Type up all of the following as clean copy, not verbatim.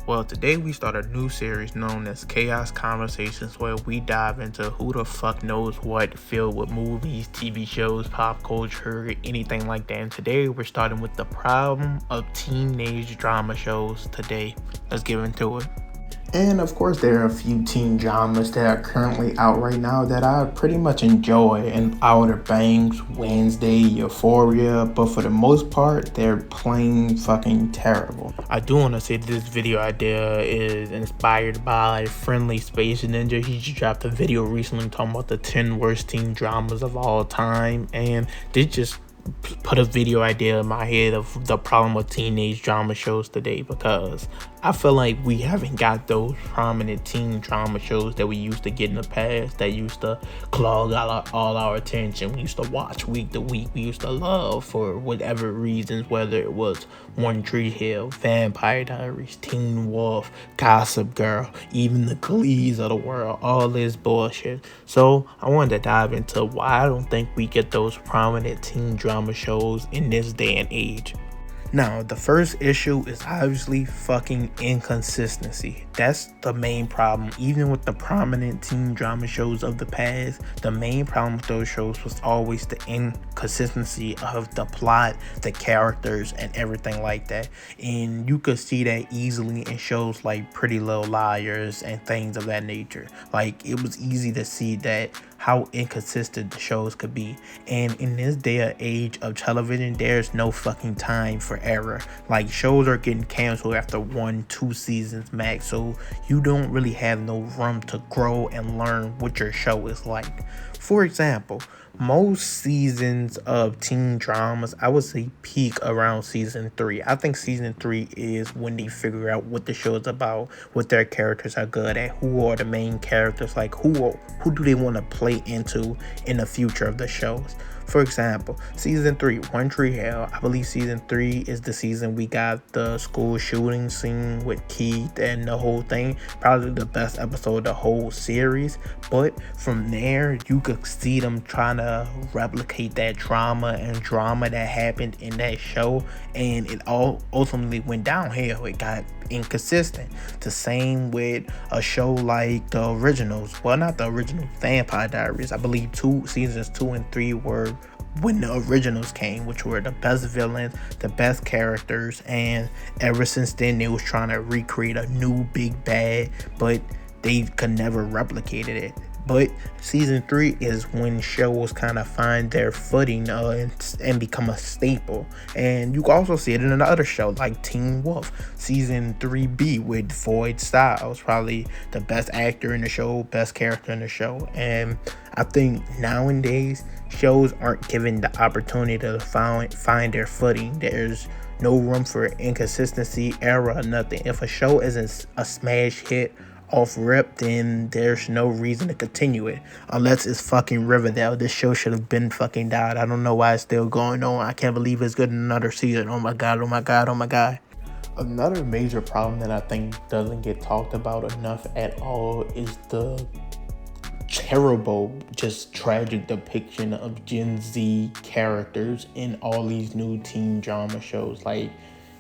Well, today we start a new series known as Chaos Conversations, where we dive into who the fuck knows what, filled with movies, TV shows, pop culture, anything like that. And today we're starting with the problem of teenage drama shows today. Let's get into it. And of course, there are a few teen dramas that are currently out right now that I pretty much enjoy, and Outer Banks, Wednesday, Euphoria, but for the most part, they're plain fucking terrible. I do want to say this video idea is inspired by Friendly Space Ninja. He just dropped a video recently talking about the 10 worst teen dramas of all time, and this just put a video idea in my head of the problem with teenage drama shows today, because I feel like we haven't got those prominent teen drama shows that we used to get in the past that used to clog all our attention. We used to watch week to week. We used to love for whatever reasons, whether it was One Tree Hill, Vampire Diaries, Teen Wolf, Gossip Girl, even the Glees of the world, all this bullshit. So I wanted to dive into why I don't think we get those prominent teen drama shows in this day and age. Now, the first issue is obviously fucking inconsistency. That's the main problem. Even with the prominent teen drama shows of the past, the main problem with those shows was always the inconsistency of the plot, the characters, and everything like that. And you could see that easily in shows like Pretty Little Liars and things of that nature. Like, it was easy to see that how inconsistent the shows could be. And in this day and age of television, there's no fucking time for error. Like, shows are getting canceled after 1-2 seasons max, so you don't really have no room to grow and learn what your show is like. For example, most seasons of teen dramas, I would say, peak around season 3. I think season 3 is when they figure out what the show is about, what their characters are good at, who are the main characters, like who do they want to play into in the future of the shows. For example, season 3, One Tree Hill. I believe season 3 is the season we got the school shooting scene with Keith and the whole thing. Probably the best episode of the whole series. But from there, you could see them trying to replicate that drama that happened in that show, and it all ultimately went downhill. It got inconsistent. The same with a show like the originals. Well, not the original, Vampire Diaries. I believe seasons 2 and 3 were when the originals came, which were the best villains, the best characters, and ever since then they was trying to recreate a new big bad, but they could never replicate it. But season 3 is when shows kind of find their footing and become a staple. And you can also see it in another show like Teen Wolf. Season 3B with Floyd Styles, probably the best actor in the show, best character in the show. And I think nowadays shows aren't given the opportunity to find their footing. There's no room for inconsistency, error, nothing. If a show isn't a smash hit off rip, then there's no reason to continue it, unless it's fucking Riverdale. This show should have been fucking died. I don't know why it's still going on. I can't believe it's good in another season. Oh my god, oh my god, oh my god. Another major problem that I think doesn't get talked about enough at all is the terrible, just tragic depiction of Gen Z characters in all these new teen drama shows. Like,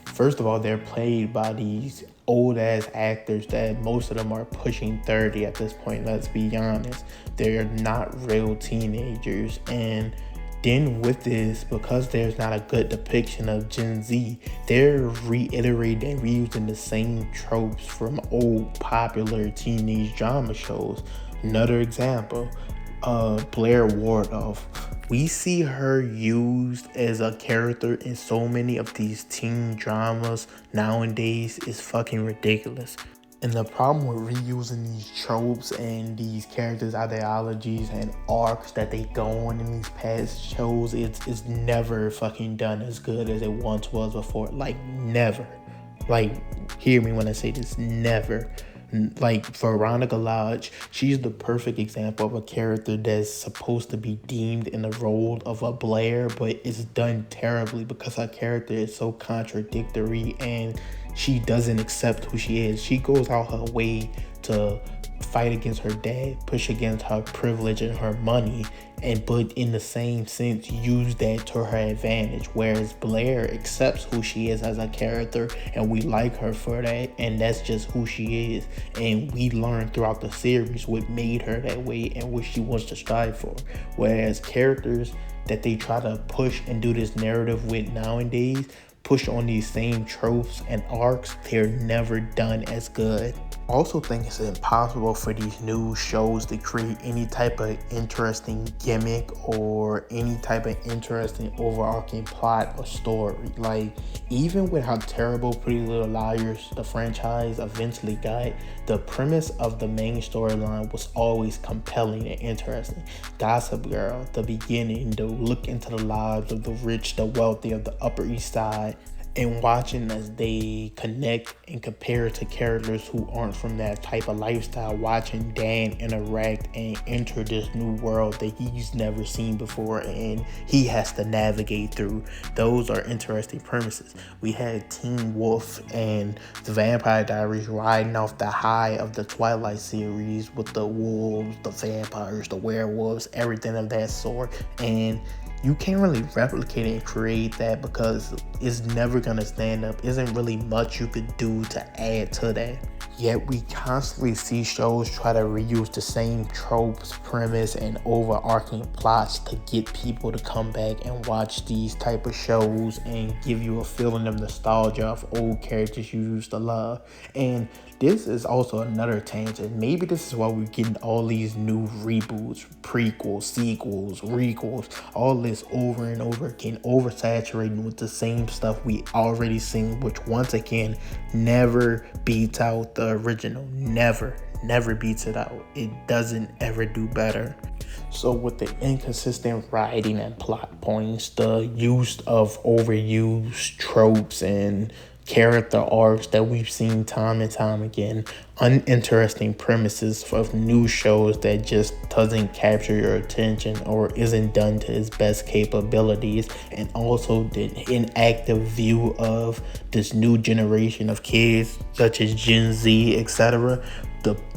first of all, they're played by these old ass actors that most of them are pushing 30 at this point. Let's be honest, they're not real teenagers. And then with this, because there's not a good depiction of Gen Z, they're reiterating and reusing the same tropes from old popular teenage drama shows. Another example, Blair Waldorf. We see her used as a character in so many of these teen dramas nowadays. Is fucking ridiculous. And the problem with reusing these tropes and these characters' ideologies and arcs that they go on in these past shows, it's never fucking done as good as it once was before. Like, never. Like, hear me when I say this, never. Like, Veronica Lodge, she's the perfect example of a character that's supposed to be deemed in the role of a Blair, but it's done terribly because her character is so contradictory and she doesn't accept who she is. She goes out her way to fight against her dad, push against her privilege and her money, but in the same sense use that to her advantage. Whereas Blair accepts who she is as a character, and we like her for that, and that's just who she is. And we learn throughout the series what made her that way and what she wants to strive for. Whereas characters that they try to push and do this narrative with nowadays, push on these same tropes and arcs, they're never done as good. I also think it's impossible for these new shows to create any type of interesting gimmick or any type of interesting overarching plot or story. Like, even with how terrible Pretty Little Liars, the franchise, eventually got, the premise of the main storyline was always compelling and interesting. Gossip Girl, the beginning, the look into the lives of the rich, the wealthy of the Upper East Side, and watching as they connect and compare to characters who aren't from that type of lifestyle, watching Dan interact and enter this new world that he's never seen before and he has to navigate through. Those are interesting premises. We had Teen Wolf and the Vampire Diaries riding off the high of the Twilight series with the wolves, the vampires, the werewolves, everything of that sort. And you can't really replicate it and create that because it's never gonna stand up. Isn't really much you could do to add to that. Yet we constantly see shows try to reuse the same tropes, premise, and overarching plots to get people to come back and watch these type of shows and give you a feeling of nostalgia of old characters you used to love. And this is also another tangent. Maybe this is why we're getting all these new reboots, prequels, sequels, requels, all this over and over again, oversaturating with the same stuff we already seen, which once again never beats out the original. Never beats it out. It doesn't ever do better. So with the inconsistent writing and plot points, the use of overused tropes and character arcs that we've seen time and time again, uninteresting premises of new shows that just doesn't capture your attention or isn't done to its best capabilities, and also the inactive view of this new generation of kids such as Gen Z, etc.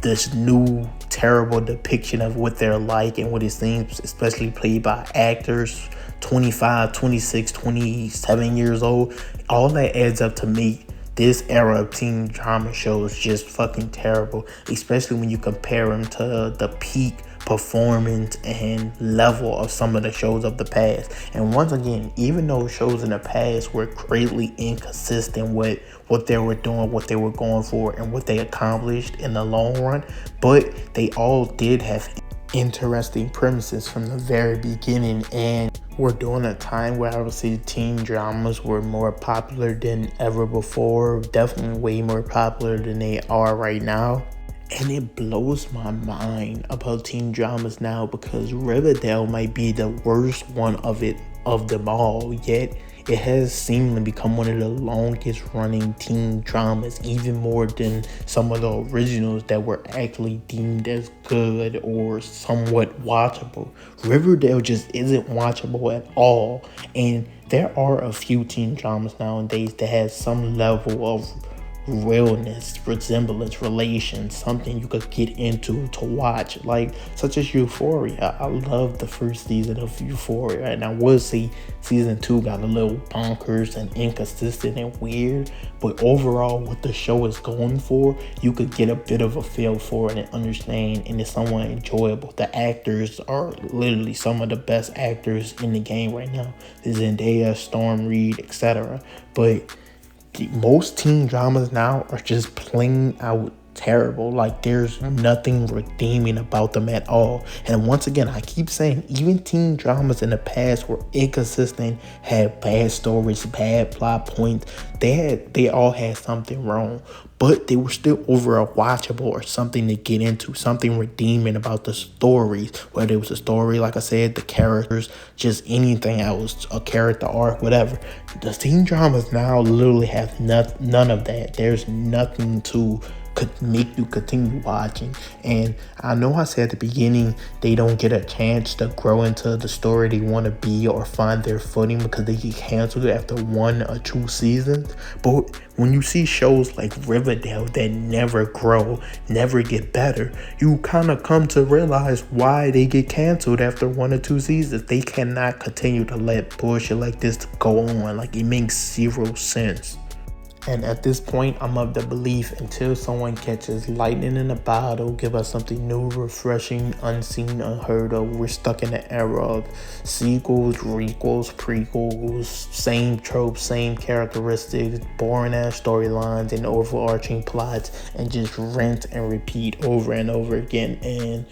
This new terrible depiction of what they're like and what it seems, especially played by actors 25, 26, 27 years old. All that adds up to me. This era of teen drama shows just fucking terrible, especially when you compare them to the peak performance and level of some of the shows of the past. And once again, even though shows in the past were greatly inconsistent with what they were doing, what they were going for, and what they accomplished in the long run, but they all did have interesting premises from the very beginning. And we're during a time where I would say teen dramas were more popular than ever before, definitely way more popular than they are right now. And it blows my mind about teen dramas now because Riverdale might be the worst one of them all, yet it has seemingly become one of the longest running teen dramas, even more than some of the originals that were actually deemed as good or somewhat watchable. Riverdale just isn't watchable at all, and there are a few teen dramas nowadays that have some level of realness, resemblance, relation, something you could get into to watch, like such as Euphoria. I love the first season of Euphoria, and I would say season 2 got a little bonkers and inconsistent and weird, but overall what the show is going for, you could get a bit of a feel for it and understand, and it's somewhat enjoyable. The actors are literally some of the best actors in the game right now. Zendaya, Storm Reed, etc. But most teen dramas now are just plain out terrible. Like, there's nothing redeeming about them at all. And once again, I keep saying, even teen dramas in the past were inconsistent, had bad stories, bad plot points. They all had something wrong, but they were still overall watchable or something to get into, something redeeming about the stories, whether it was a story, like I said, the characters, just anything else, a character arc, whatever. The teen dramas now literally have none of that. There's nothing to could make you continue watching. And I know I said at the beginning they don't get a chance to grow into the story they want to be or find their footing because they get canceled after 1 or 2 seasons. But when you see shows like Riverdale that never grow, never get better, you kind of come to realize why they get canceled after 1 or 2 seasons. They cannot continue to let bullshit like this go on. Like, it makes zero sense. And at this point, I'm of the belief until someone catches lightning in a bottle, give us something new, refreshing, unseen, unheard of, we're stuck in the era of sequels, requels, prequels, same tropes, same characteristics, boring ass storylines and overarching plots, and just rinse and repeat over and over again. And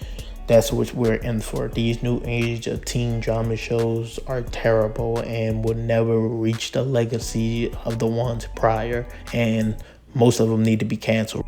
that's what we're in for. These new age of teen drama shows are terrible and will never reach the legacy of the ones prior, and most of them need to be canceled.